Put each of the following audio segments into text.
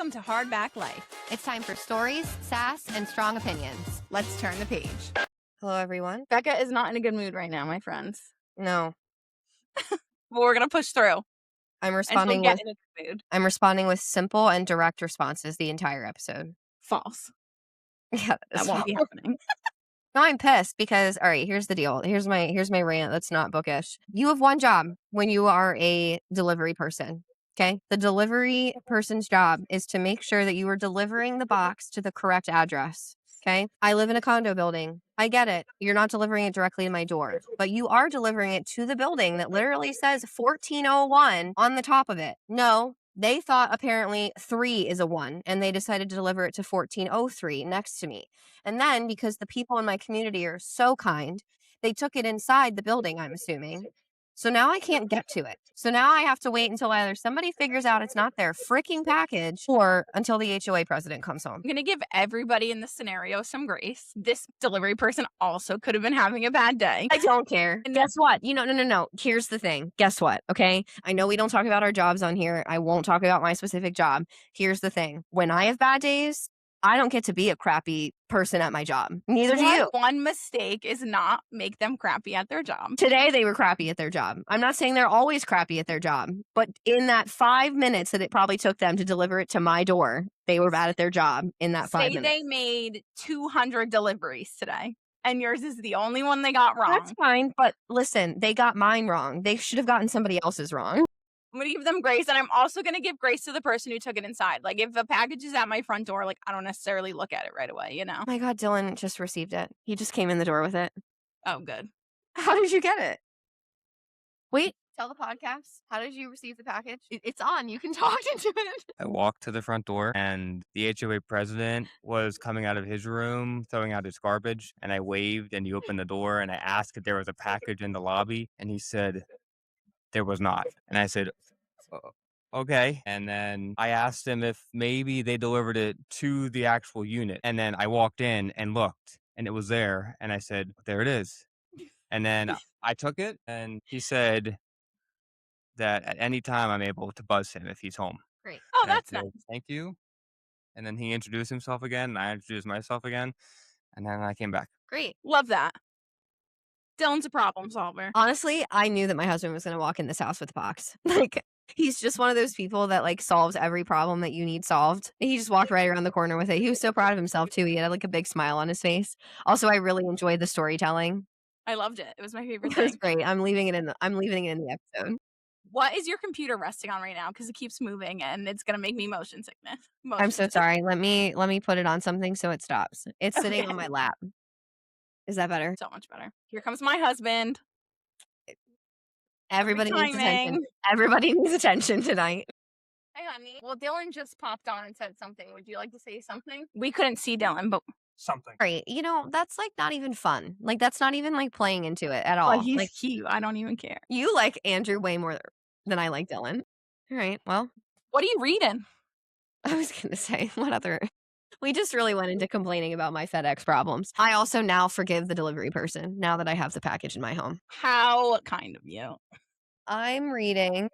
Welcome to Hardback Life. It's time for stories, sass, and strong opinions. Let's turn the page. Hello, everyone. Becca is not in a good mood right now, my friends. No, But we're going to push through. I'm And responding she'll with get in a good mood. I'm responding with simple and direct responses the entire episode. False. Yeah, That won't be happening. No, I'm pissed because, all right, here's the deal. Here's my rant that's not bookish. You have one job when you are a delivery person. Okay. The delivery person's job is to make sure that you are delivering the box to the correct address. Okay. I live in a condo building. I get it. You're not delivering it directly to my door, but you are delivering it to the building that literally says 1401 on the top of it. No, they thought apparently 3 is a 1 and they decided to deliver it to 1403 next to me. And then because the people in my community are so kind, they took it inside the building, I'm assuming. So now I can't get to it. So now I have to wait until either somebody figures out it's not their freaking package or until the HOA president comes home. I'm going to give everybody in this scenario some grace. This delivery person also could have been having a bad day. I don't care. And guess what? No. Here's the thing. Guess what? Okay. I know we don't talk about our jobs on here. I won't talk about my specific job. Here's the thing. When I have bad days, I don't get to be a crappy person at my job. Neither do you. One mistake is not make them crappy at their job. Today, they were crappy at their job. I'm not saying they're always crappy at their job, but in that 5 minutes that it probably took them to deliver it to my door, they were bad at their job in that 5 minutes. They made 200 deliveries today, and yours is the only one they got wrong. That's fine, but listen, they got mine wrong. They should have gotten somebody else's wrong. I'm going to give them grace, and I'm also going to give grace to the person who took it inside. Like, if a package is at my front door, like, I don't necessarily look at it right away, you know? Oh my God, Dylan just received it. He just came in the door with it. Oh, good. How did you get it? Wait, tell the podcast. How did you receive the package? It's on. You can talk into it. I walked to the front door and the HOA president was coming out of his room, throwing out his garbage. And I waved and he opened the door and I asked if there was a package in the lobby. And he said there was not. And I said, okay. And then I asked him if maybe they delivered it to the actual unit. And then I walked in and looked and it was there. And I said, there it is. And then I took it and he said that at any time I'm able to buzz him if he's home. Great. Oh, And I that's said, nice. thank you. And then he introduced himself again and I introduced myself again. And then I came back. Great. Love that. Dylan's a problem solver. Honestly, I knew that my husband was going to walk in this house with a box. Like, he's just one of those people that, like, solves every problem that you need solved. He just walked right around the corner with it. He was so proud of himself, too. He had, like, a big smile on his face. Also, I really enjoyed the storytelling. I loved it. It was my favorite It was thing. great. I'm leaving it in the episode. What is your computer resting on right now? Because it keeps moving and it's going to make me motion sickness. I'm so sorry. Let me put it on something so it stops. It's sitting on my lap. Is that better? So much better. Here comes my husband. Everybody needs attention. Timing. Everybody needs attention tonight. Hey, honey. Well, Dylan just popped on and said something. Would you like to say something? We couldn't see Dylan, but Something. Right. You know, that's like not even fun. Like, that's not even like playing into it at all. well, he's Like, cute. I don't even care. you like Andrew way more than I like Dylan. All right. Well, What are you reading? I was going to say, what other? We just really went into complaining about my FedEx problems. I also now forgive the delivery person now that I have the package in my home. How kind of you. I'm reading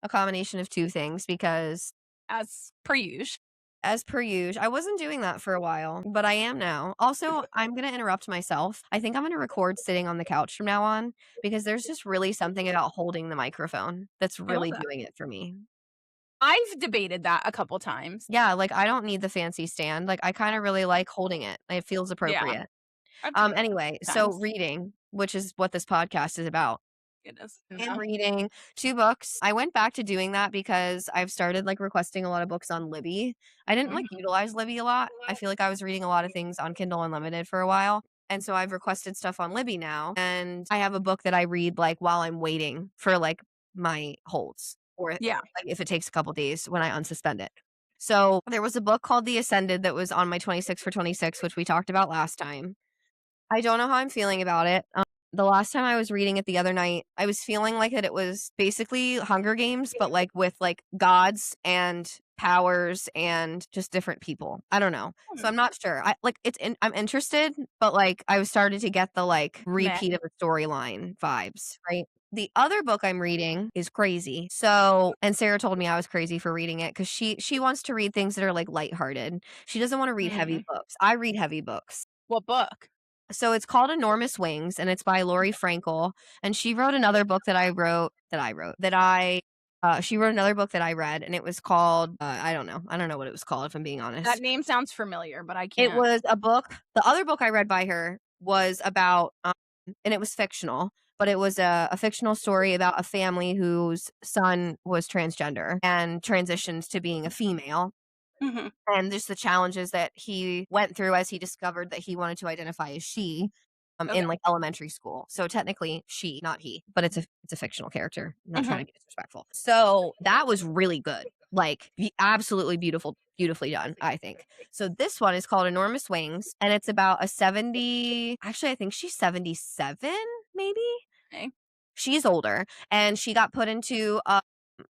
a combination of two things because, As per usual. as per usual, I wasn't doing that for a while, but I am now. Also, I'm going to interrupt myself. I think I'm going to record sitting on the couch from now on because there's just really something about holding the microphone that's really that. doing it for me. I've debated that a couple times. Yeah, like I don't need the fancy stand. Like I kind of really like holding it. It feels appropriate. Anyway, so Times. reading, which is what this podcast is about. Goodness. And reading 2 books. I went back to doing that because I've started like requesting a lot of books on Libby. I didn't like utilize Libby a lot. I feel like I was reading a lot of things on Kindle Unlimited for a while. And so I've requested stuff on Libby now. And I have a book that I read like while I'm waiting for like my holds. Or Yeah. like if it takes a couple days when I unsuspend it. So there was a book called The Ascended that was on my 26 for 26, which we talked about last time. I don't know how I'm feeling about it. The last time I was reading it the other night, I was feeling like that it was basically Hunger Games, but like with like gods and powers and just different people. I don't know. So I'm not sure. I'm interested, but like I was starting to get the like repeat of a storyline vibes, right? The other book I'm reading is crazy. So, and Sarah told me I was crazy for reading it because she wants to read things that are like lighthearted. She doesn't want to read heavy Mm. books. I read heavy books. What book? So it's called Enormous Wings, and it's by Lori Frankel. And she wrote another book she wrote another book that I read, and it was called I don't know what it was called, if I'm being honest. That name sounds familiar, but I It can't. was a book. The other book I read by her was about, and it was fictional, but it was a fictional story about a family whose son was transgender and transitions to being a female. Mhm. And just the challenges that he went through as he discovered that he wanted to identify as she, Okay. in like elementary school. So technically she, not he, but it's a fictional character. I'm not trying to be disrespectful. So that was really good. Like absolutely beautifully done, I think. So this one is called Enormous Wings, and it's about a 70, actually I think she's 77 maybe. Okay. She's older, and she got put into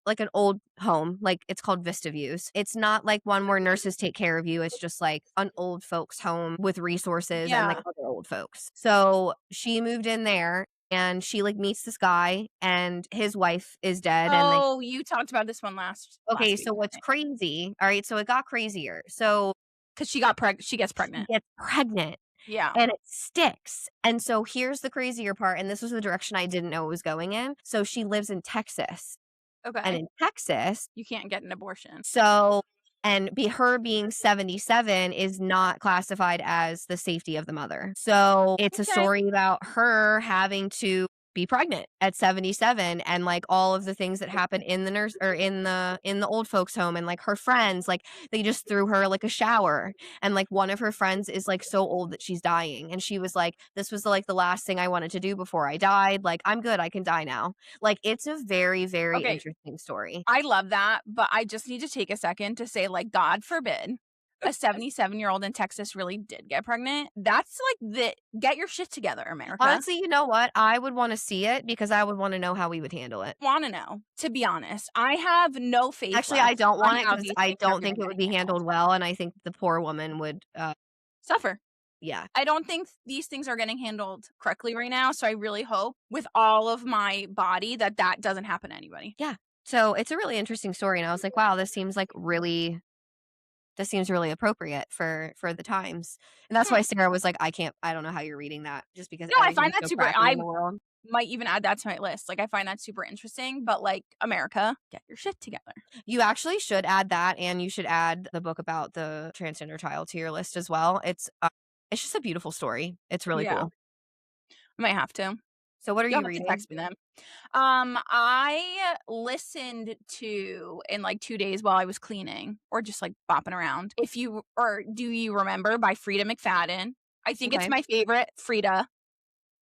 like an old home, like it's called Vista Views. It's not like one where nurses take care of you. It's just like an old folks home with resources and like Yeah. other old folks. So she moved in there, and she like meets this guy, and his wife is dead. And they, Oh, you talked about this one last okay, week, so what's crazy? All right, so it got crazier. So because she gets she pregnant. gets pregnant. Yeah. And it sticks. And so here's the crazier part, and this was the direction I didn't know it was going in. So she lives in Texas. And Okay. in Texas, You can't get an abortion. so and her being 77 is not classified as the safety of the mother. So it's a Okay. story about her having to be pregnant at 77, and like all of the things that happen in the nurse or in the old folks home, and like her friends, like they just threw her like a shower, and like one of her friends is like so old that she's dying, and she was like, this was like the last thing I wanted to do before I died, like I'm good, I can die now. Like it's a very, very Okay. interesting story. I love that, but I just need to take a second to say, like, God forbid a 77-year-old in Texas really did get pregnant. That's like get your shit together, America. Honestly, you know what? I would wanna see it because I would wanna know how we would handle it. Wanna know, to be honest. I have no faith Actually, I left don't on want it how because these I things are don't gonna think it get would be handled. handled well, and I think the poor woman would, Suffer. yeah. I don't think these things are getting handled correctly right now, so I really hope with all of my body that doesn't happen to anybody. Yeah. So, it's a really interesting story, and I was like, "Wow, this seems really appropriate for the times." And that's why Hmm. Sarah was like, I don't know how you're reading that," just because No, I find everything's that so super crappy in the world. might even add that to my list. Like, I find that super interesting, but, like, America, get your shit together. You actually should add that, and you should add the book about the transgender child to your list as well. It's just a beautiful story. It's really Yeah, cool. I might have to. So, what are You'll you have to reading? text me then. I listened to in, like, 2 days while I was cleaning or just, like, bopping around. Do you remember by Frida McFadden? I think it's Okay. my favorite Frida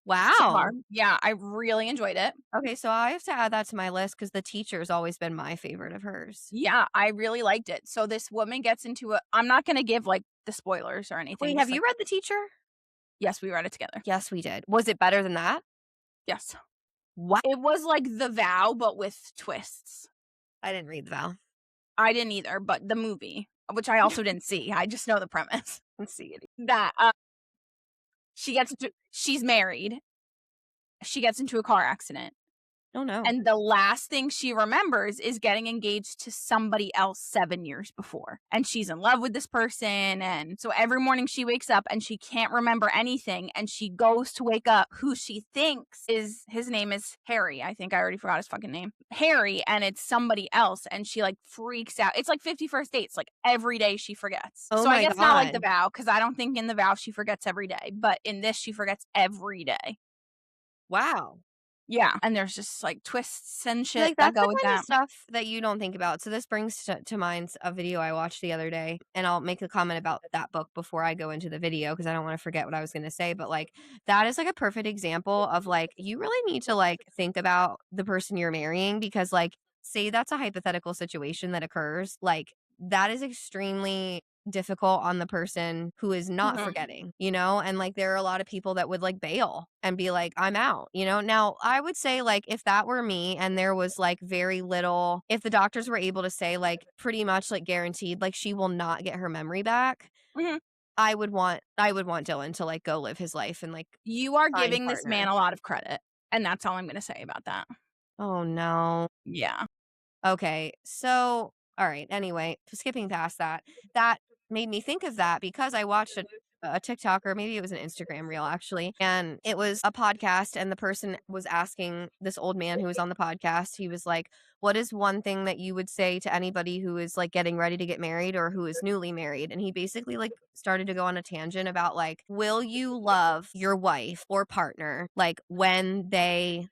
so far. Wow. Yeah, I really enjoyed it. Okay, so I have to add that to my list because The Teacher's always been my favorite of hers. Yeah, I really liked it. So this woman gets into I'm not gonna give, like, the spoilers or anything, Wait, just, have like you read The Teacher? yes, we read it together. Yes, we did. Was it better than that? Yes. What? It was like The Vow, but with twists. I didn't read The Vow. I didn't either, but the movie, which I also didn't see, I just know the premise. Let's see it. That, she's married. She gets into a car accident. Oh, no. And the last thing she remembers is getting engaged to somebody else 7 years before. And she's in love with this person. And so every morning she wakes up and she can't remember anything. And she goes to wake up who she thinks his name is Harry. I think I already forgot his fucking name. Harry. And it's somebody else. And she like freaks out. It's like 51st dates. Like every day she forgets. Oh So I my guess not like The God. Vow, because I don't think in The Vow she forgets every day. But in this, she forgets every day. Wow. Yeah, and there's just, like, twists and shit Like, that that's go the with kind of that. stuff that you don't think about. So this brings to mind a video I watched the other day, and I'll make a comment about that book before I go into the video because I don't want to forget what I was going to say. But like, that is like a perfect example of like, you really need to like think about the person you're marrying because like, say that's a hypothetical situation that occurs, like that is extremely difficult on the person who is not Mhm. forgetting, and like there are a lot of people that would like bail and be like, I'm out. Now I would say like if that were me and there was like very little, if the doctors were able to say like pretty much like guaranteed like she will not get her memory back, Mhm. I would want Dylan to like go live his life and like You are find a giving this man partner. a lot of credit. And that's all I'm gonna say about that. Oh, no. Yeah. Okay. So, all right. Anyway, skipping past that, that made me think of that because I watched a TikTok, or maybe it was an Instagram reel actually. And it was a podcast. And the person was asking this old man who was on the podcast, he was like, what is one thing that you would say to anybody who is like getting ready to get married or who is newly married? And he basically like started to go on a tangent about like, will you love your wife or partner like when they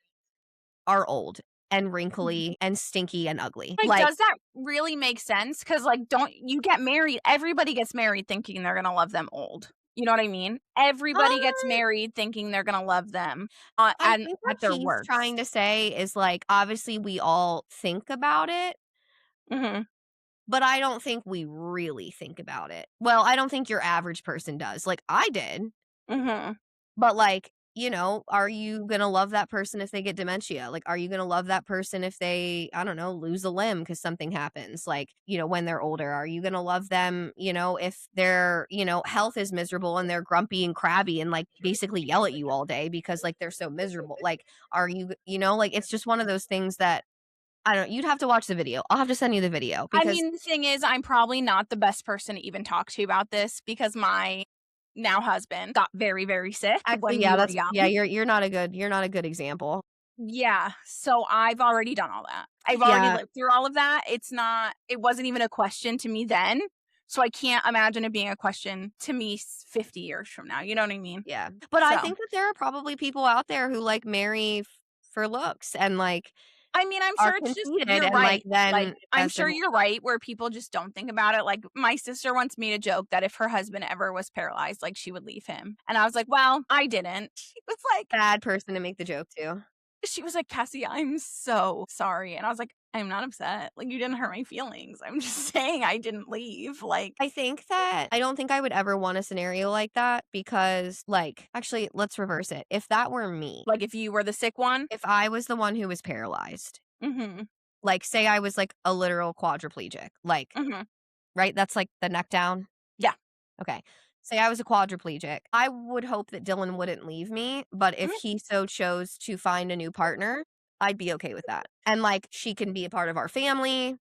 are old and wrinkly and stinky and ugly? Like, Like, does that really make sense? Because, like, don't you get married everybody gets married thinking they're gonna love them old. You know what I mean? Everybody gets uh, married thinking they're gonna love them, I and think what at their he's trying worst. to say is like, obviously we all think about it, Mhm, but I don't think we really think about it. Well, I don't think your average person does. Like, I did. mhm. But, like, you know, are you gonna love that person if they get dementia? Like, are you gonna love that person if they, I don't know, lose a limb because something happens, like, you know, when they're older? Are you gonna love them, you know, if their, you know, health is miserable and they're grumpy and crabby and, like, basically yell at you all day because, like, they're so miserable? Like, are you, you know, like, it's just one of those things that I don't, you'd have to watch the video. I'll have to send you the video I because mean, the thing is, I'm probably not the best person to even talk to about this because my now husband got very, very sick actually, when we yeah, were that's, young. yeah, you're not a good example. Yeah, so I've already done all that. I've already Yeah. lived through all of that. It wasn't even a question to me then, so I can't imagine it being a question to me 50 years from now, you know what I mean? Yeah, but I So, think that there are probably people out there who, like, marry for looks and, like, I mean, I'm are sure it's just conceited you're and, like, right, like, then I'm as sure they're you're right where people just don't think about it, like, my sister once made a joke that if her husband ever was paralyzed, like, she would leave him, and I was like, "Well, I didn't." bad person to make the joke to. She was like, "Cassie, I'm so sorry." And I was like, "I'm not upset. Like, you didn't hurt my feelings. I'm just saying I didn't leave." Like I think that I don't think I would ever want a scenario like that because, like, actually, let's reverse it. If that were me, like if you were the sick one. if I was the one who was paralyzed, Mhm. like, say I was, like, a literal quadriplegic, like, Mhm. right? That's, like, the neck down? Yeah. Okay. Say I was a quadriplegic. I would hope that Dylan wouldn't leave me, but if Mhm. he so chose to find a new partner, I'd be okay with that. And, like, she can be a part of our family,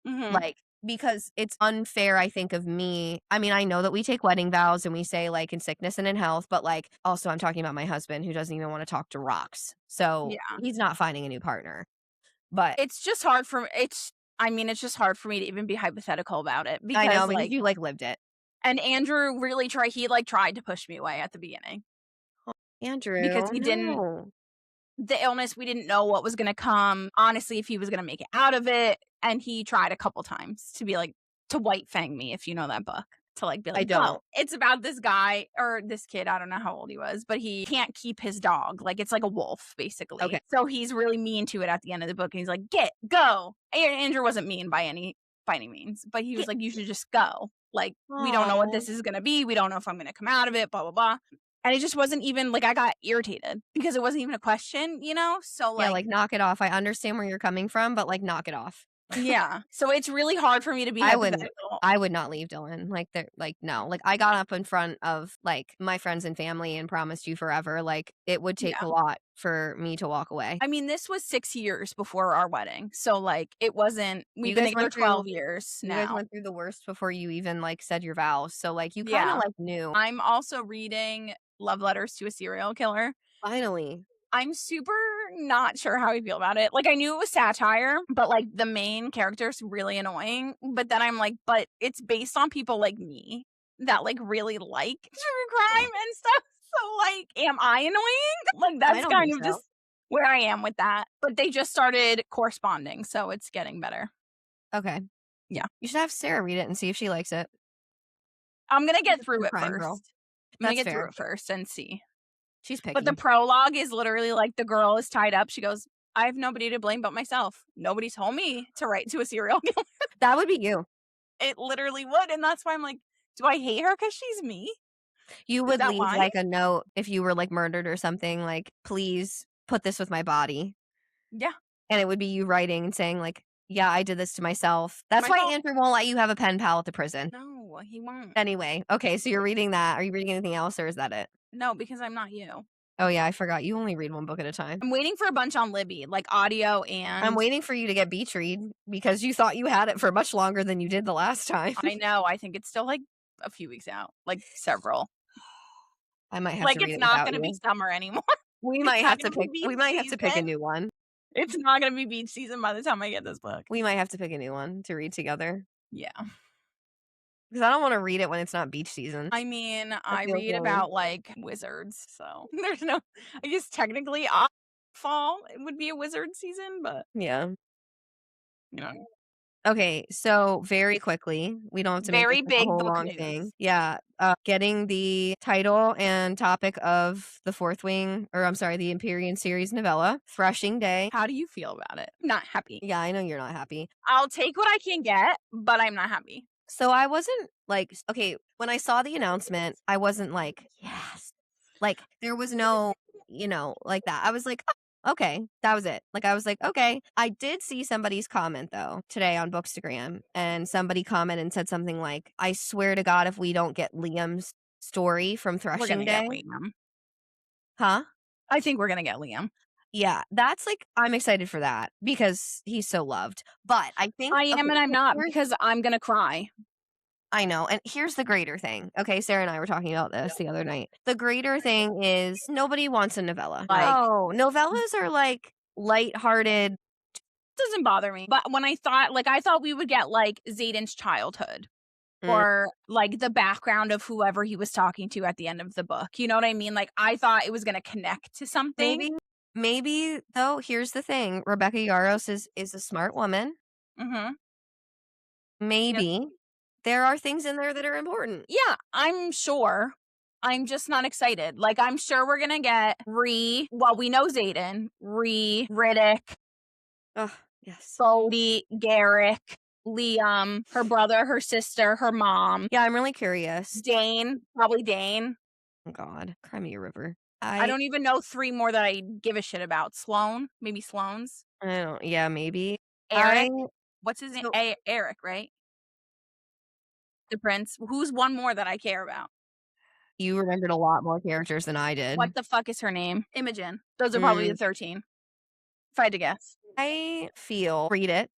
Mhm. like, because it's unfair, I think, of me. I mean, I know that we take wedding vows and we say, like, in sickness and in health, but, like, also I'm talking about my husband who doesn't even wanna talk to rocks. So, Yeah. he's not finding a new partner. But It's just hard for it's I mean, it's just hard for me to even be hypothetical about it I know because, because like you, like, lived it. and Andrew really tried to push me away at the beginning because Andrew, he didn't no. the illness, we didn't know what was gonna come, honestly, if he was gonna make it out of it, and he tried a couple times to be like to white fang me, if you know that book, to, like, be I like, don't. "Well, it's about this guy or this kid," I don't know how old he was, but he can't keep his dog, like, it's like a wolf, Okay. basically. So he's really mean to it at the end of the book, and he's like, "Get, go." Andrew wasn't mean by any means, but he was Get like, "You should just go. Like, we don't know what aw. this is gonna be, we don't know if I'm gonna come out of it, blah, blah, blah." And it just wasn't even like, I got irritated because it wasn't even a question, you know? So, Yeah, like like, knock it off. I understand where you're coming from, but, like, knock it off. yeah. So it's really hard for me to be I wouldn't hypothetical. I would not leave Dylan. Like, they're like, no. Like, I got up in front of, like, my friends and family and promised you forever. Like, it would take Yeah. a lot for me to walk away. I mean, this was 6 years before our wedding. So, like, it wasn't we've You been guys together went through 12 years you guys now. went through the worst before you even, like, said your vows. So, like, you kinda, Yeah. like, knew. I'm also reading Love Letters to a Serial Killer. Finally. I'm super not sure how I feel about it. Like, I knew it was satire, but, like, the main character's really annoying, but then I'm like, but it's based on people like me that, like, really like true crime and stuff, so, like, am I annoying? Like, I that's don't think kind of so. just where I am with that, but they just started corresponding, so it's getting better. Okay. Yeah. You should have Sarah read it and see if she likes it. I'm gonna She's get a through true it crime girl. first. I'm gonna That's get through fair. it first and see. She's But the picky. prologue is literally like the girl is tied up. She goes, "I have nobody to blame but myself. Nobody told me to write to a serial killer." That would be you. It literally would, and that's why I'm like, do I hate her because she's me? You Is would that leave, why? like, a note if you were, like, murdered or something, like, "Please put this with my body." Yeah, And it would be you writing and saying, like, "Yeah, I did this to myself." it's That's my why fault. Andrew won't let you have a pen pal at the prison. No, he won't. Anyway, okay, so you're reading that. Are you reading anything else, or is that it? No, because I'm not you. Oh, yeah, I forgot. You only read one book at a time. I'm waiting for a bunch on Libby, like audio I'm and waiting for you to get Beach Read because you thought you had it for much longer than you did the last time. I know, I think it's still, like, a few weeks out, like, several. I might have Like, to read it's it not without gonna be you. summer anymore. We It's might not have to gonna be pick we beach might have to pick a season. new one. It's not gonna be beach season by the time I get this book. We might have to pick a new one to read together Yeah. because I don't wanna read it when it's not beach season. I mean, That I feels read lame. about, like, wizards, so there's no I guess technically, fall, it would be a wizard season, but, Yeah. you know, Okay, so very quickly, we don't have to make this very like a big whole book long news. thing. Yeah, getting the title and topic of the Fourth Wing, or I'm sorry, the Empyrean series novella, Threshing Day. How do you feel about it? Not happy. Yeah, I know you're not happy. I'll take what I can get, but I'm not happy. So I wasn't like, okay, when I saw the announcement, I wasn't like, yes. Like, there was no, like that. I was like, "Oh, okay, that was it." Like, I was like, okay. I did see somebody's comment though today on Bookstagram, and somebody commented and said something like, I swear to God, if we don't get Liam's story from We're Threshing gonna get Day, Liam. huh? I think we're gonna get Liam. Yeah, that's like, I'm excited for that because he's so loved. But I think, I okay, am and I'm not here's because I'm gonna cry. I know. And here's the greater thing. Okay, Sarah and I were talking about this the other night. The greater thing is nobody wants a novella. Like No, novellas are like lighthearted. doesn't bother me. But when I thought we would get like Zayden's childhood Mm, or like the background of whoever he was talking to at the end of the book. You know what I mean? Like I thought it was gonna connect to something. maybe though, here's the thing. Rebecca Yarros is a smart woman. Mhm. Yep. Maybe there are things in there that are important. Yeah, I'm sure. I'm just not excited. Like I'm sure we're gonna get well, we know Zayden, Riddick, Oh, yes. Bodhi, Garrick, Liam, her brother, her sister, her mom, Yeah, I'm really curious. Dane, probably Dane. Oh God, cry me a river. I don't even know 3 more that I give a shit about. Sloane, maybe Sloane's. I don't, yeah, maybe. I, Eric, what's his name? so Eric, right? The prince. Who's one more that I care about? you remembered a lot more characters than I did. What the fuck is her name? Imogen. Those are probably Mm, the 13, if I had to guess. I feel read it.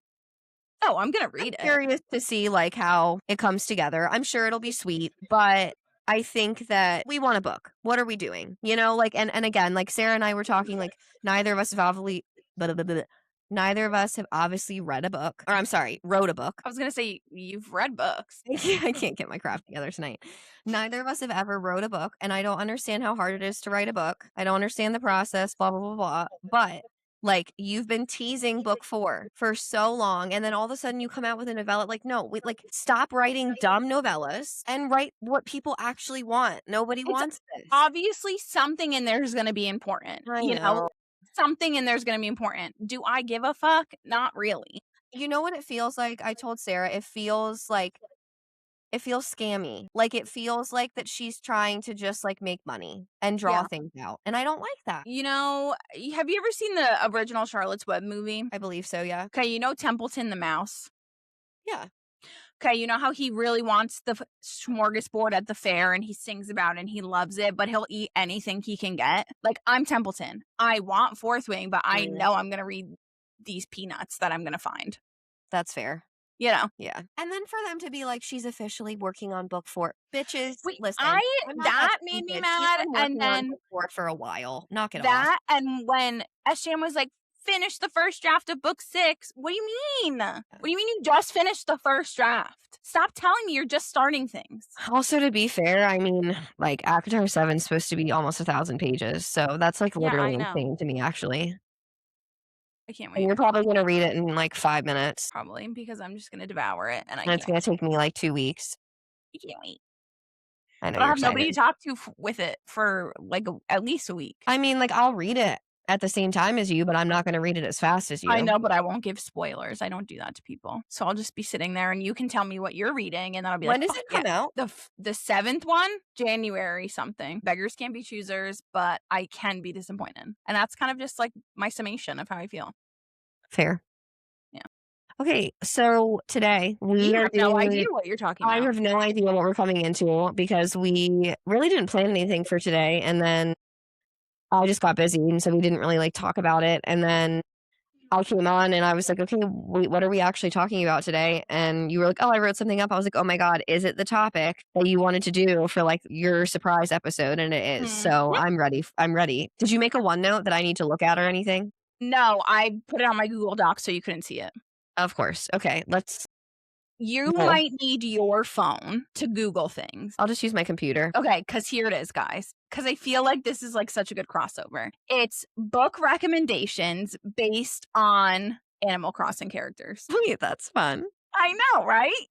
Oh, I'm gonna I'm read it. curious to see like how it comes together. I'm sure it'll be sweet, but I think that we want a book. What are we doing? Like and again, like Sarah and I were talking, like neither of us have obviously neither of us have obviously read a book. Or I'm sorry, wrote a book. I was gonna say you've read books. I can't get my crap together tonight. Neither of us have ever wrote a book, and I don't understand how hard it is to write a book. I don't understand the process, blah blah blah blah. But like you've been teasing book 4 for so long, and then all of a sudden you come out with a novella. Like, no, like stop writing dumb novellas and write what people actually want. Nobody It's wants this. obviously something in there is gonna be important. I You know, know. something in there's gonna be important. Do I give a fuck? Not really. You know what it feels like? I told Sarah it feels scammy. Like, it feels like that she's trying to just, like, make money and draw Yeah. things out, and I don't like that. You know, have you ever seen the original Charlotte's Web movie? I believe so, yeah. Okay, you know Templeton the mouse? Yeah. Okay, you know how he really wants the smorgasbord at the fair and he sings about it and he loves it, but he'll eat anything he can get? Like, I'm Templeton. I want Fourth Wing, but I Mm, know I'm gonna read these peanuts that I'm gonna find. that's fair. You know? Yeah. And then for them to be like, "She's officially working on book 4." Bitches, Wait, listen, I'm not that that made me stupid. She's mad, been and working on then book 4 for a while. Knock it off. that, and when SJM was like, "Finish the first draft of book 6." What do you mean? What do you mean you just finished the first draft? Stop telling me you're just starting things. Also, to be fair, I mean, like, ACOTAR 7 is supposed to be almost 1,000 pages, so that's, like, Yeah, I literally know. insane to me, actually. I can't And wait. you're probably gonna read it in, like, 5 minutes, Probably because I'm just gonna devour it, and I and it's can't. gonna take me, like, 2 weeks. I can't wait. I know But I'll you're have nobody to excited. talk to with it for like at least a week. I mean, like, I'll read it at the same time as you, but I'm not gonna read it as fast as I you. know, but I won't give spoilers. I don't do that to people. So I'll just be sitting there, and you can tell me what you're reading, and then I'll be When like, does "Fuck it yeah." come out? The 7th one, January something. Beggars can't be choosers, but I can be disappointed, and that's kind of just like my summation of how I feel. Fair. Yeah. Okay, so today we You are have no idea doing what you're talking I about. have no idea what we're coming into because we really didn't plan anything for today, and then I just got busy, and so we didn't really, like, talk about it, and then I came on and I was like, "Okay, wait, what are we actually talking about today?" And you were like, "Oh, I wrote something up." I was like, "Oh my god, is it the topic that you wanted to do for, like, your surprise episode?" And it is. Mm. So I'm ready. I'm ready. Did you make a OneNote that I need to look at or anything? No, I put it on my Google Doc so you couldn't see it. Of course. Okay, let's You go. might need your phone to Google things. I'll just use my computer. Okay, because here it is, guys. Because I feel like this is like such a good crossover. It's book recommendations based on Animal Crossing characters. Wait, that's fun. I know, right?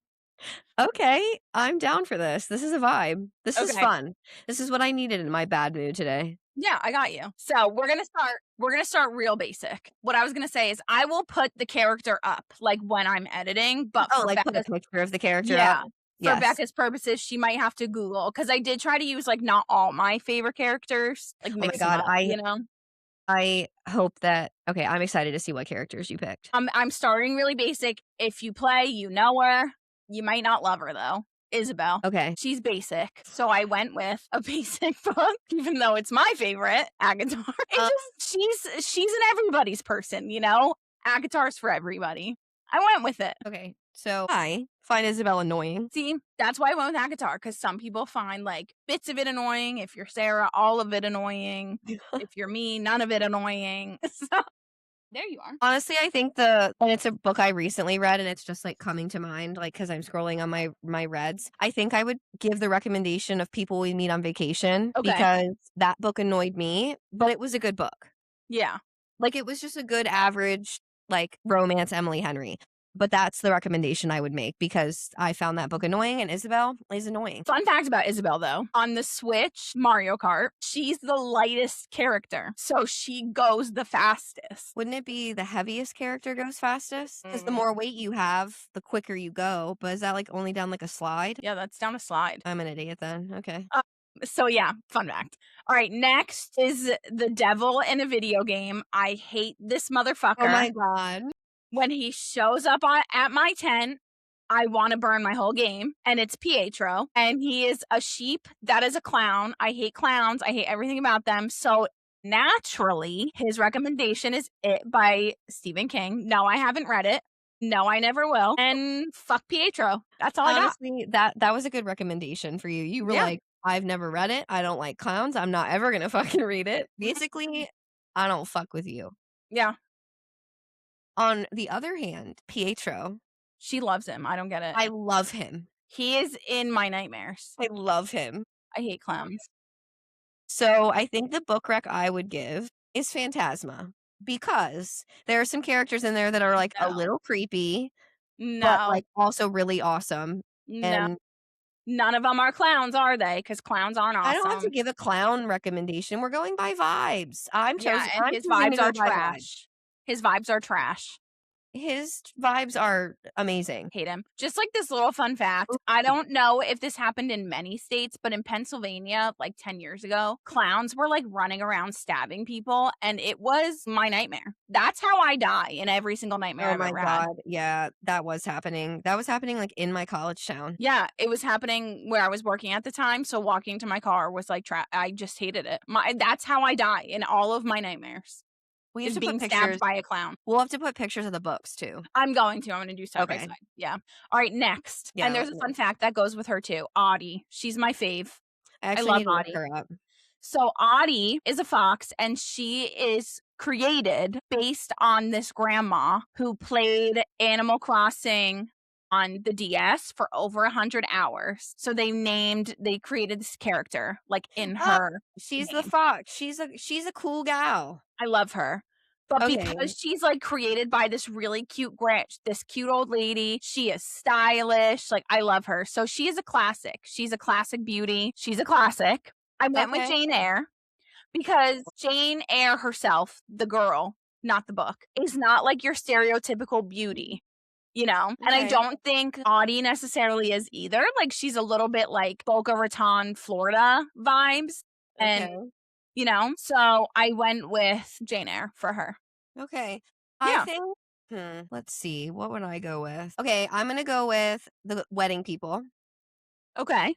Okay, I'm down for this. This is a vibe. This is Okay. fun. This is what I needed in my bad mood today. Yeah, I got you. So we're gonna start real basic. What I was gonna say is I will put the character up like when I'm editing, but Oh, for like put a Becca's picture of the character yeah. up? For Yes. Becca's purposes, she might have to Google because I did try to use like not all my favorite characters, like Oh my mix them god, up, I hope that okay, I'm excited to see what characters you picked. I'm starting really basic. If you play, you know her. You might not love her though. Isabel. Okay. She's basic. So I went with a basic book, even though it's my favorite, Agatar. She's an everybody's person, you know? Agatar's for everybody. I went with it. Okay. So I find Isabel annoying. See, that's why I went with Agatar, because some people find like bits of it annoying. If you're Sarah, all of it annoying. If you're me, none of it annoying. So there you are. Honestly, I think and it's a book I recently read and it's just like coming to mind, like because I'm scrolling on my reads. I think I would give the recommendation of People We Meet on Vacation Okay. because that book annoyed me, but it was a good book. Yeah. Like it was just a good average like romance Emily Henry. But that's the recommendation I would make because I found that book annoying and Isabel is annoying. Fun fact about Isabel, though, on the Switch Mario Kart, she's the lightest character. So she goes the fastest. Wouldn't it be the heaviest character goes fastest? Because the Mhm. more weight you have, the quicker you go. But is that like only down like a slide? Yeah, that's down a slide. I'm an idiot then. Okay. So yeah, fun fact. All right, next is the devil in a video game. I hate this motherfucker. Oh my god. When he shows up at my tent, I want to burn my whole game. And it's Pietro. And he is a sheep that is a clown. I hate clowns. I hate everything about them. So naturally, his recommendation is It by Stephen King. No, I haven't read it. No, I never will. And fuck Pietro. That's all I got. Honestly, that was a good recommendation for you. You were Yeah. like, I've never read it. I don't like clowns. I'm not ever gonna fucking read it. Basically, I don't fuck with you. Yeah. On the other hand, Pietro, She loves him. I don't get it. I love him. He is in my nightmares. I love him. I hate clowns. So I think the book rec I would give is Phantasma because there are some characters in there that are like a No. little creepy, but No. like also really awesome. No. And None of them are clowns, are they? Because clowns aren't awesome. I don't have to give a clown recommendation. We're going by vibes. I'm Yeah, choosing. and I'm his choosing to vibes go are by vibes. trash. His vibes are trash. His vibes are amazing. Hate him. Just like this little fun fact. I don't know if this happened in many states, but in Pennsylvania, like 10 years ago, clowns were like running around stabbing people, and it was my nightmare. That's how I die in every single nightmare Oh I've my ever had. god. Yeah, that was happening. That was happening like in my college town. Yeah, it was happening where I was working at the time. So walking to my car was like, I just hated it. That's how I die in all of my nightmares. We have Is to being put stabbed pictures. by a clown. We'll have to put pictures of the books too. I'm going to do side by Okay. side. Yeah. All right, next. Yeah, And there's a fun fact that goes with her too. Audie. She's my fave. I actually love need to look Audie. her up. So Audie is a fox, and she is created based on this grandma who played Animal Crossing on the DS for over 100 hours. So they created this character like in Oh, her. she's the name. fox. She's a cool gal. I love her. But Okay. because she's like created by this really cute this cute old lady, she is stylish. Like I love her. So she is a classic. She's a classic beauty. She's a classic. I went with Okay. Jane Eyre because Jane Eyre herself, the girl, not the book, is not like your stereotypical beauty. You know, and I Okay. don't think Audie necessarily is either. Like she's a little bit like Boca Raton, Florida vibes. And Okay. you know, so I went with Jane Eyre for her. Okay. Yeah. I think let's see. What would I go with? Okay, I'm going to go with The Wedding People Okay.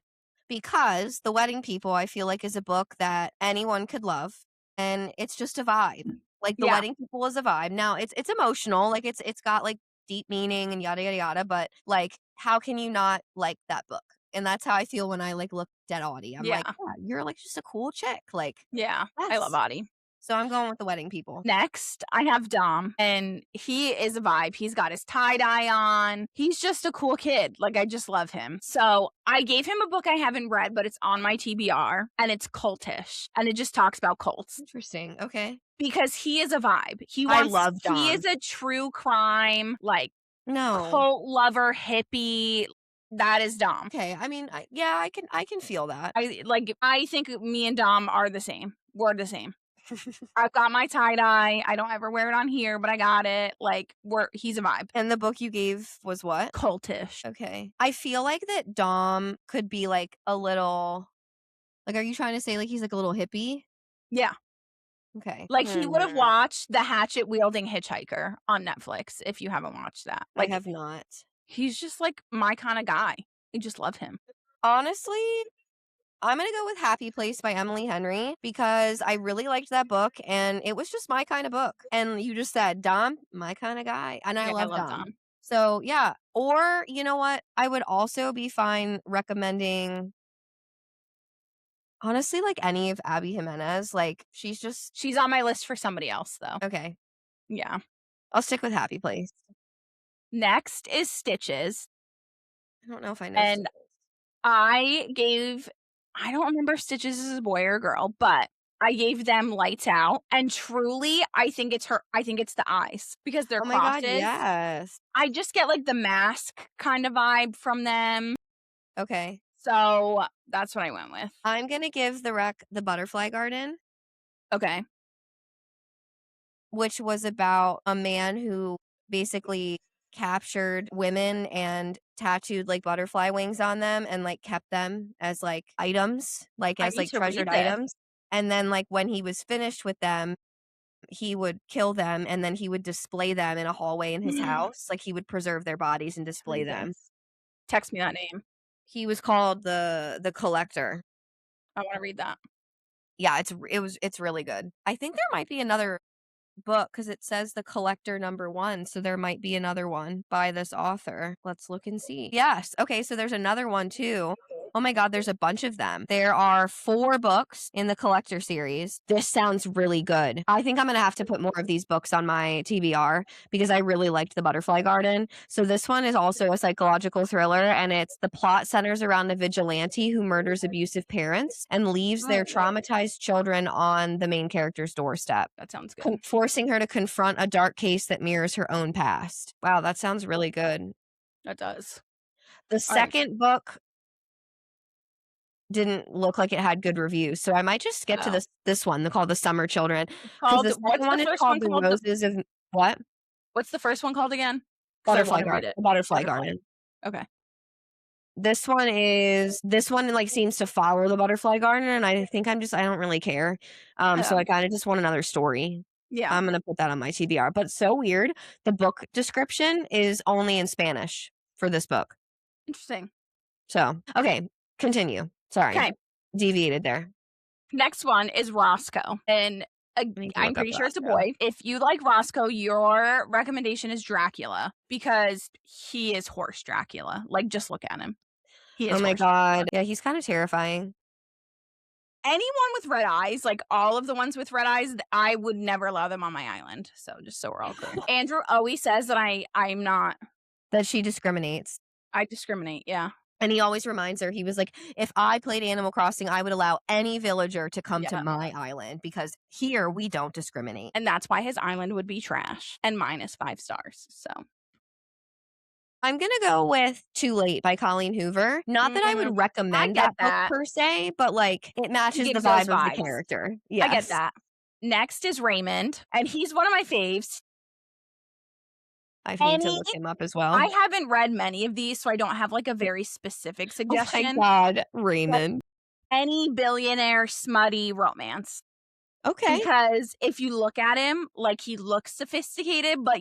because The Wedding People I feel like is a book that anyone could love. and it's just a vibe. Like The Yeah. Wedding People is a vibe. Now it's emotional, like it's got like deep meaning and yada yada yada, but like how can you not like that book? And that's how I feel when I like looked at Audie. I'm like, Yeah. yeah, you're like just a cool chick. Like, Yeah. I love yes. Audie. So I'm going with The Wedding People. Next, I have Dom, and he is a vibe. He's got his tie-dye on. He's just a cool kid. Like, I just love him. So I gave him a book I haven't read, but it's on my TBR, and it's cultish, and it just talks about cults. Interesting. Okay. Because he is a vibe. I love He Dom. is a true crime, like, No. cult lover, hippie. That is Dom. Okay. I mean, yeah, I can feel that. I think me and Dom are the same. We're the same. I've got my tie-dye. I don't ever wear it on here, but I got it. Like, he's a vibe. And the book you gave was what? Cultish. Okay. I feel like that Dom could be like a little, like, are you trying to say like he's like a little hippie? Yeah. Okay. Like, he would have watched The Hatchet-Wielding Hitchhiker on Netflix, if you haven't watched that. I Like, have not. he's just, like, my kinda guy. I just love him. Honestly, I'm going to go with Happy Place by Emily Henry because I really liked that book and it was just my kind of book. And you just said, Dom, my kind of guy. And I Yeah, love Dom. So, yeah. Or, you know what? I would also be fine recommending, honestly, like any of Abby Jimenez. Like, She's on my list for somebody else, though. okay. Yeah. I'll stick with Happy Place. Next is Stitches. I don't know if I know. And I don't remember if Stitches is a boy or a girl, but I gave them Lights Out, and truly, I think it's the eyes because they're Oh my God, crosses. yes. I just get, like, the mask kind of vibe from them, Okay. so that's what I went with. I'm going to give the Butterfly Garden, Okay. which was about a man who basically captured women and tattooed like butterfly wings on them and like kept them as like items, like I as need like to read treasured this. items. And then like when he was finished with them, he would kill them and then he would display them in a hallway in his house. Like he would preserve their bodies and display Read them. this. Text me that name. He was called the Collector. I wanna read that. Yeah, it's really good. I think there might be another book because it says The Collector #1, so there might be another one by this author. Let's look and see. Yes. Okay, so there's another one too. Oh my God, there's a bunch of them. There are 4 books in the Collector series. This sounds really good. I think I'm going to have to put more of these books on my TBR because I really liked The Butterfly Garden. So this one is also a psychological thriller, and the plot centers around a vigilante who murders abusive parents and leaves their traumatized children on the main character's doorstep, That sounds good. forcing her to confront a dark case that mirrors her own past. Wow, that sounds really good. That does. The second book didn't look like it had good reviews, so I might just skip to this one called The Summer Children. Because the second one is called The Roses of what? What's the first one called again? 'Cause I Butterfly wanna read Garden. it. Butterfly Butterfly. Garden. Okay. This one like seems to follow the Butterfly Garden, and I think I don't really care. So I kind of just want another story. Yeah. I'm gonna put that on my TBR. But so weird. The book description is only in Spanish for this book. Interesting. So okay, continue. Sorry. Okay. Deviated there. Next one is Roscoe, and I'm pretty sure it's a Roscoe. boy. If you like Roscoe, your recommendation is Dracula because he is horse Dracula. Like, just look at him. He is Oh my horse God. Yeah, he's kind of terrifying. Anyone with red eyes, like all of the ones with red eyes, I would never allow them on my island. So just so we're all clear. Andrew always says that I'm not. That she discriminates. I discriminate. Yeah. And he always reminds her, he was like, if I played Animal Crossing, I would allow any villager to come to my island because here we don't discriminate. And that's why his island would be trash and mine is 5 stars. So I'm going to go with Too Late by Colleen Hoover. Not that I would recommend that book per se, but like it matches the vibe of the character. Yes. I get that. Next is Raymond, and he's one of my faves. I need to look him up as well. I haven't read many of these, so I don't have like a very specific suggestion. Oh my God, Raymond. Any billionaire smutty romance. Okay. Because if you look at him, like he looks sophisticated, but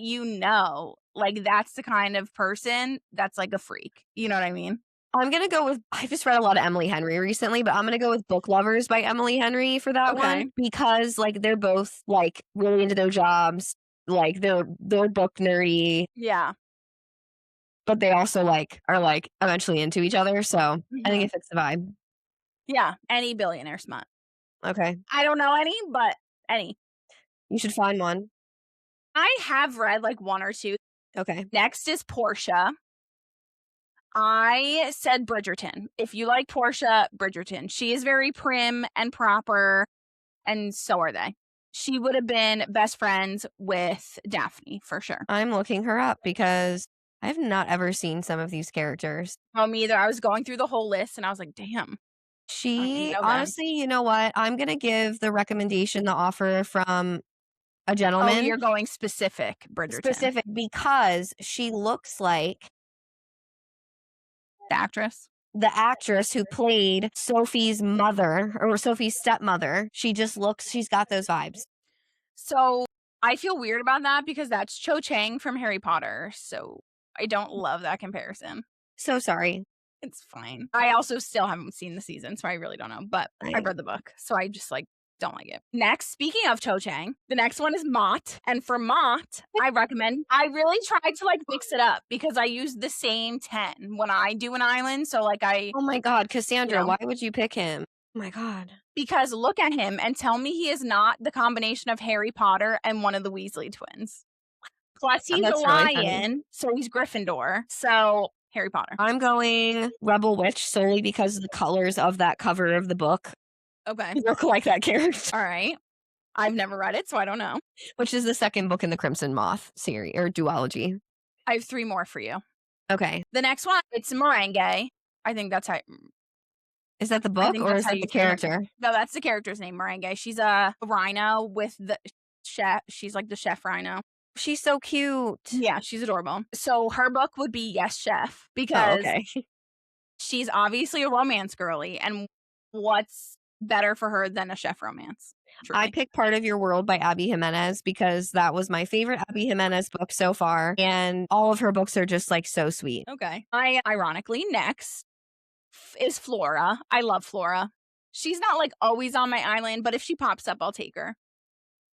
like that's the kind of person that's like a freak. You know what I mean? I'm gonna go with I just read a lot of Emily Henry recently, but I'm gonna go with Book Lovers by Emily Henry for that Okay. one because like they're both like really into their jobs, like they're book nerdy, Yeah. but they also like are like eventually into each other. So I think Mhm. it fits the vibe. Yeah. Any billionaire smut. Okay, I don't know any, but any. you should find one. I have read like one or two. Okay, Next is Portia. I said Bridgerton. If you like Portia, Bridgerton. She is very prim and proper, and so are they. She would have been best friends with Daphne for sure. I'm looking her up because I've not ever seen some of these characters. Oh, me either. I was going through the whole list and I was like, damn. I didn't She know that. honestly, you know what? I'm gonna give the recommendation, the offer from a Oh, gentleman you're going specific Bridgerton. specific because she looks like The actress. the actress who played Sophie's mother or Sophie's stepmother. She's got those vibes. So I feel weird about that because that's Cho Chang from Harry Potter. So I don't love that comparison. So sorry. It's fine. I also still haven't seen the season, so I really don't know. But I- I've read the book, so I just like don't like it. Next, speaking of Cho Chang, the next one is Mott. And for Mott, I recommend I really tried to like mix it up because I use the same 10 when I do an island. So like Oh my God, Cassandra, know. why would you pick him? Oh my God. because look at him and tell me he is not the combination of Harry Potter and one of the Weasley twins. Plus he's a That's really funny. lion, so he's Gryffindor. So Harry Potter. I'm going Rebel Witch solely because the colors of that cover of the book Okay. look like that character, All right. I've never read it, so I don't know. which is the second book in the Crimson Moth series or duology. I have 3 more for you. Okay. The next one, it's Meringue. I think that's how Is that the I book think or that's is how that you the say it. character? No, that's the character's name, Meringue. She's a rhino with the chef. She's like the chef rhino. She's so cute. Yeah, she's adorable. So her book would be Yes Chef Oh, because okay. she's obviously a romance girly, and what's better for her than a chef romance? I Truly. picked Part of Your World by Abby Jimenez because that was my favorite Abby Jimenez book so far. And all of her books are just like so sweet. Okay. I ironically next is Flora. I love Flora. She's not like always on my island, but if she pops up, I'll take her.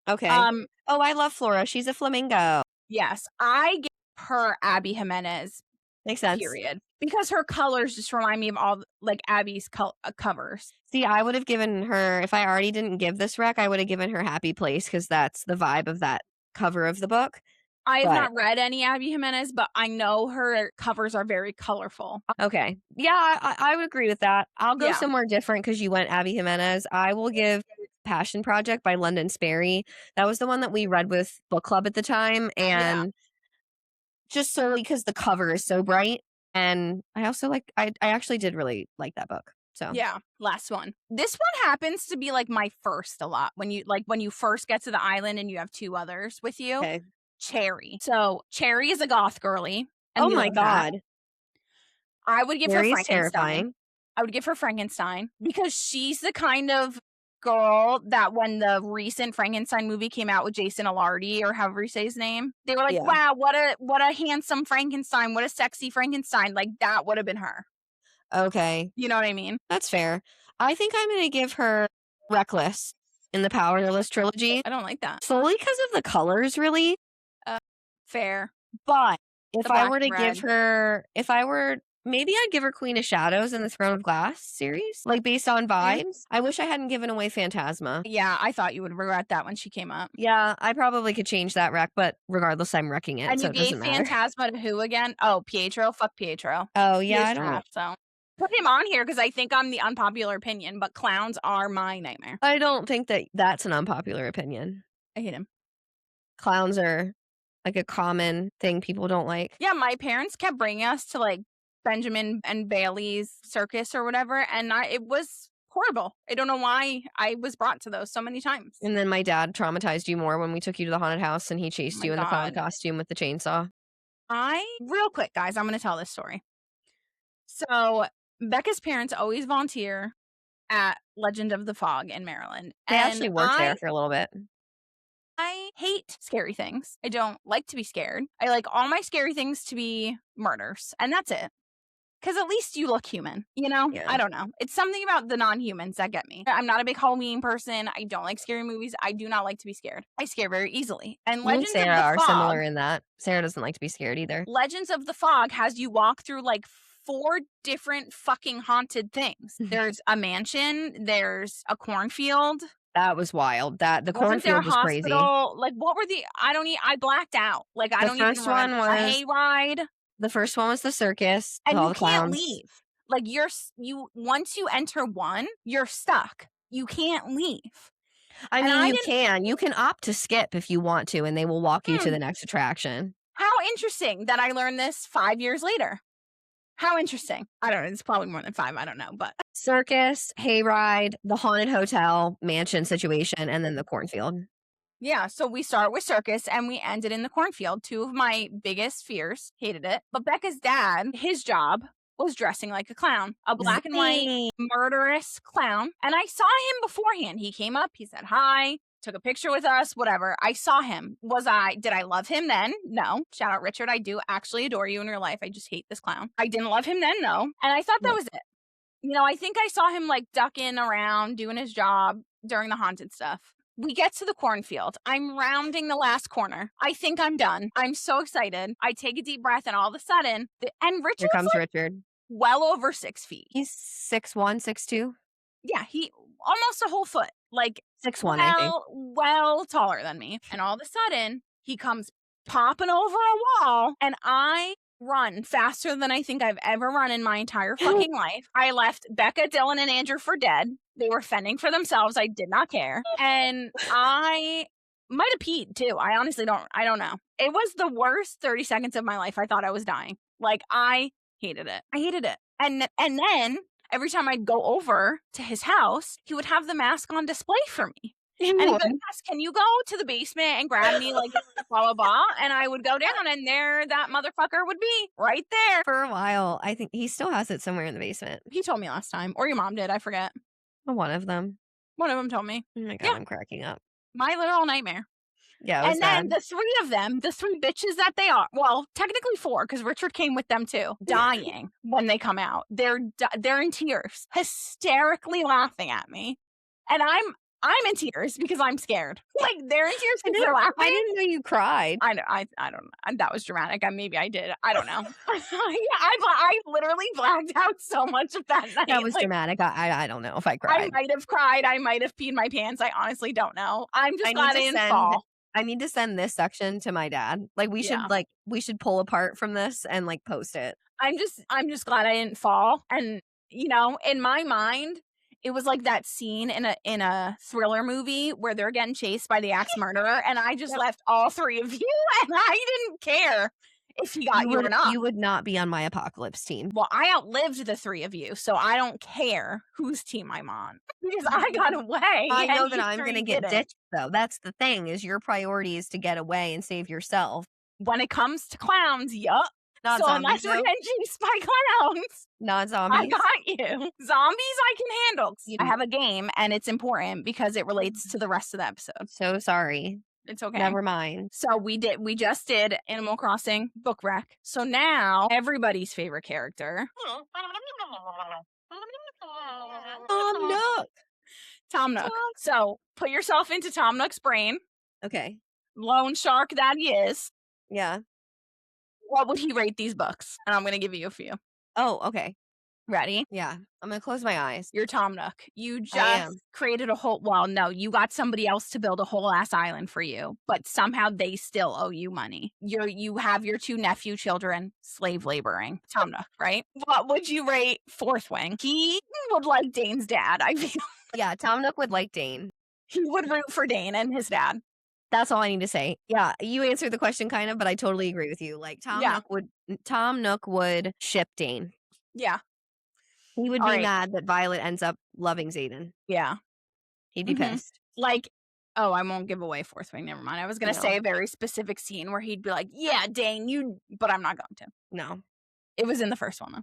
Okay. Um, Oh, I love Flora. She's a flamingo. yes, I give her Abby Jimenez, Makes sense. period, because her colors just remind me of all like Abby's covers. See, I would have given her, if I already didn't give this rec, I would have given her Happy Place because that's the vibe of that cover of the book. I have But- not read any Abby Jimenez, but I know her covers are very colorful. Okay. Yeah, I would agree with that. I'll go Yeah. somewhere different because you went Abby Jimenez. I will give Passion Project by London Sperry. That was the one that we read with book club at the time. And just solely because the cover is so bright. And I also like, I actually did really like that book. So Yeah, last one. This one happens to be like my first a lot when you first get to the island and you have 2 others with you. Okay. Cherry. So Cherry is a goth girly. And Oh we my love that. God. I would give Very her Frankenstein. terrifying. I would give her Frankenstein because she's the kind of girl that when the recent Frankenstein movie came out with Jason Alardi or however you say his name, they were like, Yeah. wow, what a handsome Frankenstein, what a sexy Frankenstein. Like that would have been her. Okay. You know what I mean? That's fair. I think I'm going to give her Reckless in the Powerless trilogy I don't like that. solely because of the colors, really. Fair. But if The I black were to and give her, maybe I'd give her Queen of Shadows in the Throne of Glass series, like based on vibes. I wish I hadn't given away Phantasma. Yeah, I thought you would regret that when she came up. Yeah, I probably could change that rec, but regardless, I'm wrecking it, And so you it gave doesn't matter. Phantasma to who again? Oh, Pietro. Fuck Pietro. Oh He yeah, is I don't. trash, so put him on here because I think I'm the unpopular opinion, but clowns are my nightmare. I don't think that that's an unpopular opinion. I hate him. Clowns are like a common thing people don't like. Yeah, my parents kept bringing us to like Benjamin and Bailey's circus or whatever, and it was horrible. I don't know why I was brought to those so many times. And then my dad traumatized you more when we took you to the haunted house and he chased my you in the clown God. costume with the chainsaw. Real quick, guys, I'm going to tell this story. So, Becca's parents always volunteer at Legend of the Fog in Maryland. They and actually worked there for a little bit. I hate scary things. I don't like to be scared. I like all my scary things to be murders, and that's it. Because at least you look human, you know? Yeah. I don't know. It's something about the non-humans that get me. I'm not a big Halloween person. I don't like scary movies. I do not like to be scared. I scare very easily. And You and Legends of Sarah the are Fog. similar in that. Sarah doesn't like to be scared either. Legends of the Fog has you walk through like 4 different fucking haunted things. There's a mansion. There's a cornfield. That was wild. The Wasn't there a cornfield was crazy. hospital? Like, what were the? I blacked out. Like, I The don't even first one remember. A was hayride. the first one was the circus with And all you the can't clowns. leave. Like, you once you enter one, you're stuck. You can't leave. I And mean, I you didn't- can. You can opt to skip if you want to, and they will walk you to Hmm. the next attraction. How interesting that I learned this 5 years later. How interesting. I don't know. It's probably more than 5. I don't know. But Circus, hayride, the haunted hotel, mansion situation, and then the cornfield. yeah, so we start with circus and we ended in the cornfield. 2 of my biggest fears. Hated it. But Becca's dad, his job was dressing like a clown, a black and white Zing. murderous clown. And I saw him beforehand. He came up, he said hi, took a picture with us, whatever. I saw him. Did I love him then? No. Shout out, Richard. I do actually adore you in your life. I just hate this clown. I didn't love him then, no. And I thought that was it. You know, I think I saw him like ducking around, doing his job during the haunted stuff. We get to the cornfield. I'm rounding the last corner. I think I'm done. I'm so excited. I take a deep breath, and all of a sudden, Here Richard's comes like Richard. well over 6 feet. He's 6'1", 6'2", Yeah, he almost a whole foot. Like 6'1", I think. well taller than me. And all of a sudden, he comes popping over a wall, and I run faster than I think I've ever run in my entire fucking life. I left Becca, Dylan, and Andrew for dead. They were fending for themselves. I did not care. And I might have peed too. I honestly don't know. It was the worst 30 seconds of my life. I thought I was dying. Like, I hated it. I hated it. And then every time I'd go over to his house, he would have the mask on display for me. And he'd be like, "Yes, can you go to the basement and grab me, like, blah, blah, blah?" And I would go down, and there that motherfucker would be right there. For a while, I think he still has it somewhere in the basement. He told me last time, or your mom did. I forget. One of them. One of them told me. Oh my God, Yeah. I'm cracking up. My literal nightmare. Yeah, it was And then bad. the 3 of them, the 3 bitches that they are, well, technically 4, because Richard came with them too, dying when they come out. They're in tears, hysterically laughing at me. And I'm in tears because I'm scared. Like, they're in tears because they're laughing. I didn't know you cried. I know. I don't know. That was dramatic. Maybe I did. I don't know. I literally blacked out so much of that night. That was Like, dramatic. I don't know if I cried. I might have cried. I might have peed my pants. I honestly don't know. I'm just I need glad I to didn't send- fall. I need to send this section to my dad. Like, we should Yeah. we should pull apart from this and like post it. I'm just glad I didn't fall. And you know, in my mind, it was like that scene in a thriller movie where they're getting chased by the axe murderer, and I just left all 3 of you, and I didn't care if he got you or not. You would not be on my apocalypse team. Well, I outlived the 3 of you, so I don't care whose team I'm on because I got away. I know and that you I'm 3 going to get didn't. ditched, though. That's the thing, is your priority is to get away and save yourself. When it comes to clowns, yup. Not So zombies, unless we're though. getting chased by clowns, Not I zombies. got you. Zombies I can handle. You- I have a game, and it's important because it relates to the rest of the episode. So sorry. It's okay. Never mind. So we just did Animal Crossing Book Wreck. So now everybody's favorite character, Nook. Tom Nook. So put yourself into Tom Nook's brain, Okay. lone shark that he is. Yeah. What would he rate these books? And I'm going to give you a few. Oh, okay. Ready? Yeah. I'm going to close my eyes. You're Tom Nook. You am. just created a whole, well, no, you got somebody else to build a whole ass island for you, but somehow they still owe you money. You have your 2 nephew children slave laboring. Tom Nook, right? What would you rate Fourth Wing? He would like Dane's dad. I feel Yeah, Tom Nook would like Dane. he would root for Dane and his dad. That's all I need to say. Yeah, you answered the question kind of, but I totally agree with you. Like Yeah. Tom Nook would ship Dane. Yeah. He would All be right. mad that Violet ends up loving Zayden. Yeah. He'd be Mhm. pissed. Like, oh, I won't give away Fourth Wing. Never mind. I was going to No. say a very specific scene where he'd be like, yeah, Dane, but I'm not going to. No. It was in the first one, though.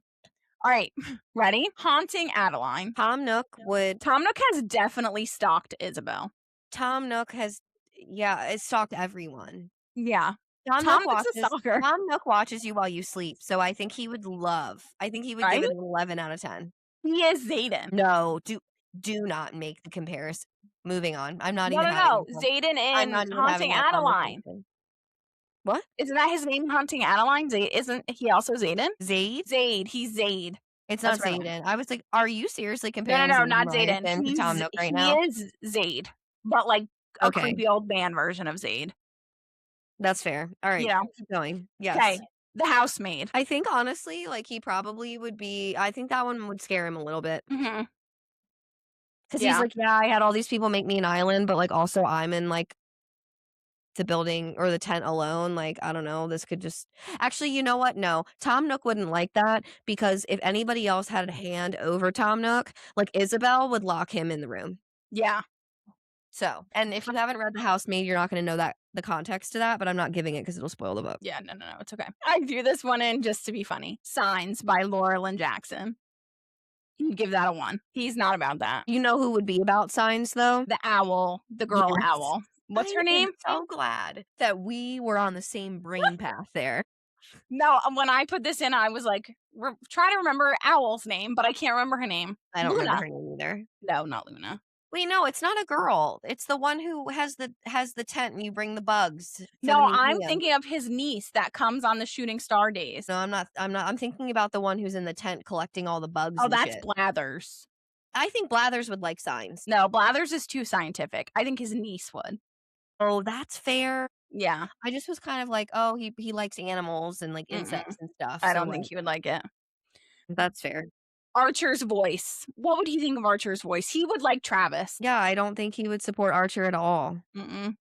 All right. Ready? Haunting Adeline. Tom Nook would. Tom Nook has definitely stalked Isabel. Tom Nook has, yeah, it stalked everyone. Yeah. Tom Tom Nook Nook's a watches stalker, Tom Nook watches you while you sleep, so I think he would right? give it an 11 out of 10. He is Zayden. No, do not make the comparison. Moving on. I'm not No, even no, having no. that con Zayden I'm in not even having Haunting that Adeline. conversation. What? Isn't that his name, Haunting Adeline? Isn't he also Zayden? Zaid? Zade. He's Zade. It's That's not what I meant. Zayden. I was like, are you seriously No, no, comparing no, Zaid not Zayden. Ryerson to Tom Nook right He now? is Zade, but like a Okay, creepy old man version of Zade. that's fair. All You right, know? keep going. Okay. Yes. The housemaid. I think honestly, like he probably would be I think that one would scare him a little bit. Mhm. Because he's Yeah. like, yeah, I had all these people make me an island, but like also I'm in like the building or the tent alone. Like, I don't know. This could just actually, you know what? No, Tom Nook wouldn't like that because if anybody else had a hand over Tom Nook, like Isabel would lock him in the room. Yeah. So, and if you haven't read The Housemaid, you're not going to know that the context to that, but I'm not giving it because it'll spoil the book. Yeah, no, no, no, it's okay. I threw this one in just to be funny. Signs by Laura Lynn Jackson. You give that a 1. He's not about that. You know who would be about signs though? The owl, the girl Yes. owl. What's I her name? am so glad that we were on the same brain path there. No, when I put this in, I was like, try to remember Owl's name, but I can't remember her name. I don't remember Luna. her name either. No, not Luna. Wait, no, it's not a girl. It's the one who has the tent and you bring the bugs for the No, I'm museum. thinking of his niece that comes on the Shooting Star days. No, I'm thinking about the one who's in the tent collecting all the bugs Oh, and that's shit. Blathers. I think Blathers would like signs. No, Blathers is too scientific. I think his niece would. Oh, that's fair. Yeah. I just was kind of like, oh, he likes animals and like insects and stuff. I so, don't think like, he would like it. that's fair. Archer's voice. What would he think of Archer's voice? He would like Travis. Yeah, I don't think he would support Archer at all.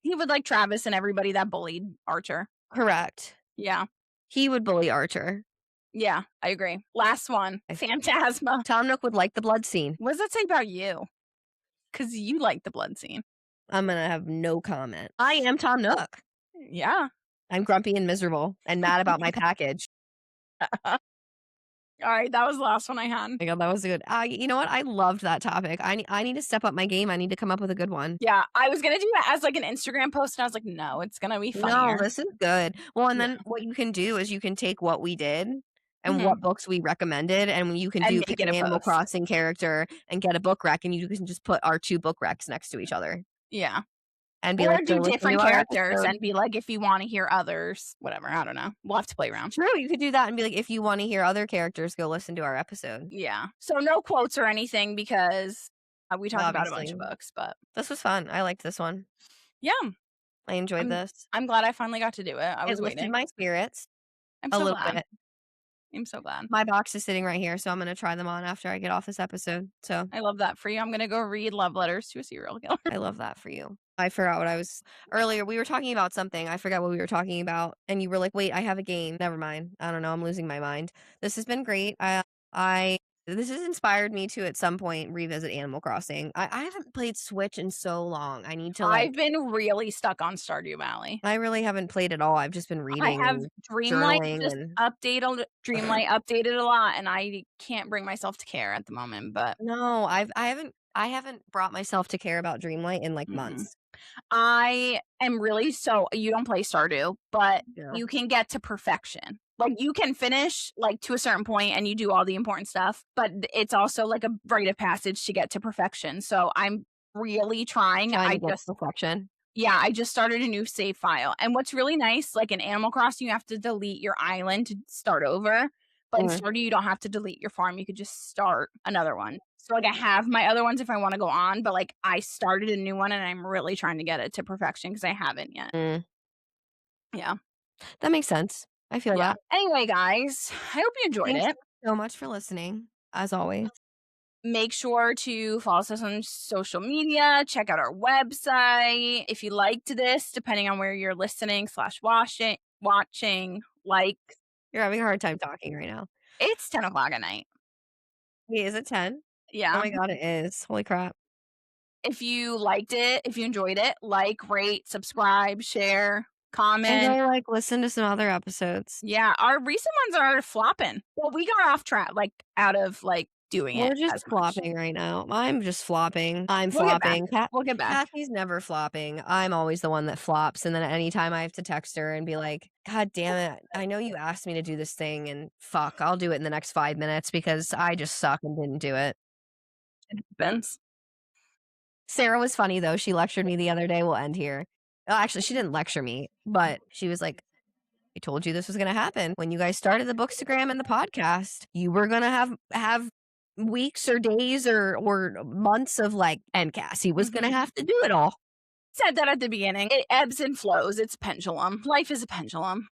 He would like Travis and everybody that bullied Archer. Correct. Yeah. He would bully Archer. Yeah, I agree. Last one. Phantasma. Tom Nook would like the blood scene. What does that say about you? Because you like the blood scene. I'm gonna have no comment. I am Tom Nook. Yeah. I'm grumpy and miserable and mad about my package. All right, that was the last one I had. Oh my God, that was good. You know what? I loved that topic. I need to step up my game. I need to come up with a good one. Yeah, I was gonna do it as like an Instagram post, and I was like, no, it's gonna be funnier. No, this is good. Well, and then what you can do is you can take what we did and what books we recommended, and you can And do make pick it an a Animal post. Crossing character and get a book rec, and you can just put our 2 book recs next to each other Yeah. and be Or like, do "Go listen different to our characters episode." and be like, if you want to hear others, whatever. I don't know. We'll have to play around. True, you could do that and be like, if you want to hear other characters, go listen to our episode. Yeah. So no quotes or anything because we talked about a bunch Obviously. of books, but This was fun. I liked this one. yeah, I enjoyed this. I'm glad I finally got to do it. I was It lifted waiting. my spirits I'm a so little glad. bit. I'm so glad. My box is sitting right here, so I'm gonna try them on after I get off this episode. So I love that for you. I'm gonna go read love letters to a serial killer. I love that for you. I forgot what I was earlier. We were talking about something. I forgot what we were talking about, and you were like, "Wait, I have a game." Never mind. I don't know. I'm losing my mind. This has been great. This has inspired me to at some point revisit Animal Crossing. I haven't played Switch in so long. I need to I've been really stuck on Stardew Valley. I really haven't played at all. I've just been reading. I have and Dreamlight journaling just and Dreamlight updated a lot, and I can't bring myself to care at the moment. But no, I haven't brought myself to care about Dreamlight in like months. I am really you don't play Stardew, but Yeah. you can get to perfection. Like you can finish like to a certain point and you do all the important stuff, but it's also like a rite of passage to get to perfection. So I'm really trying. Trying to get perfection. Yeah, I just started a new save file. And what's really nice, like in Animal Crossing, you have to delete your island to start over. But in Stardew, you don't have to delete your farm. You could just start another one. So like I have my other ones if I want to go on, but like I started a new one and I'm really trying to get it to perfection because I haven't yet. Yeah. That makes sense. I feel that. Anyway, guys, I hope you enjoyed Thanks it. so much for listening, as always. Make sure to follow us on social media. Check out our website. If you liked this, depending on where you're listening / watching, like. You're having a hard time talking right now. It's 10 o'clock at night. Wait, is it 10? Yeah. Oh my God, it is. Holy crap. If you liked it, if you enjoyed it, like, rate, subscribe, share, comment. And go like listen to some other episodes. Yeah, our recent ones are flopping. Well, we got off track, like out of like doing We're it just as much. flopping right now. I'm just flopping. I'm We'll get back. flopping. We'll get back. Kathy's never flopping. I'm always the one that flops. And then anytime I have to text her and be like, God damn it, I know you asked me to do this thing and fuck, I'll do it in the next 5 minutes because I just suck and didn't do it. It happens. Sarah was funny though. She lectured me the other day. We'll end here. Well, actually, she didn't lecture me, but she was like, I told you this was going to happen. When you guys started the Bookstagram and the podcast, you were going to have weeks or days or months of like, and Cassie was going to have to do it all. Said that at the beginning. It ebbs and flows. It's pendulum. Life is a pendulum.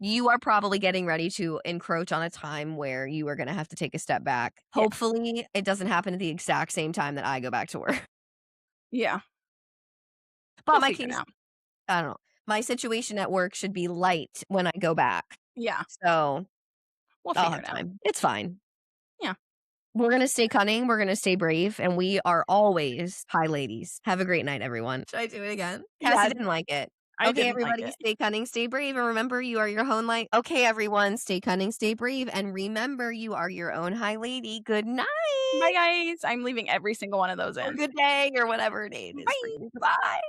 You are probably getting ready to encroach on a time where you are going to have to take a step back. Yeah. Hopefully, it doesn't happen at the exact same time that I go back to work. Yeah. But We'll my figure it case, out. I don't know. My situation at work should be light when I go back. Yeah. So We'll I'll figure have it out. time. It's fine. Yeah. We're going to stay cunning. We're going to stay brave. And we are always high ladies. Have a great night, everyone. Should I do it again? Cassie Yeah, didn't like it. I Okay, didn't like everybody, it. stay cunning, stay brave. And remember, you are your own light. Okay, everyone, stay cunning, stay brave. And remember, you are your own high lady. Good night. Bye, guys. I'm leaving every single one of those Or in. good day or whatever it is. Bye. Bye.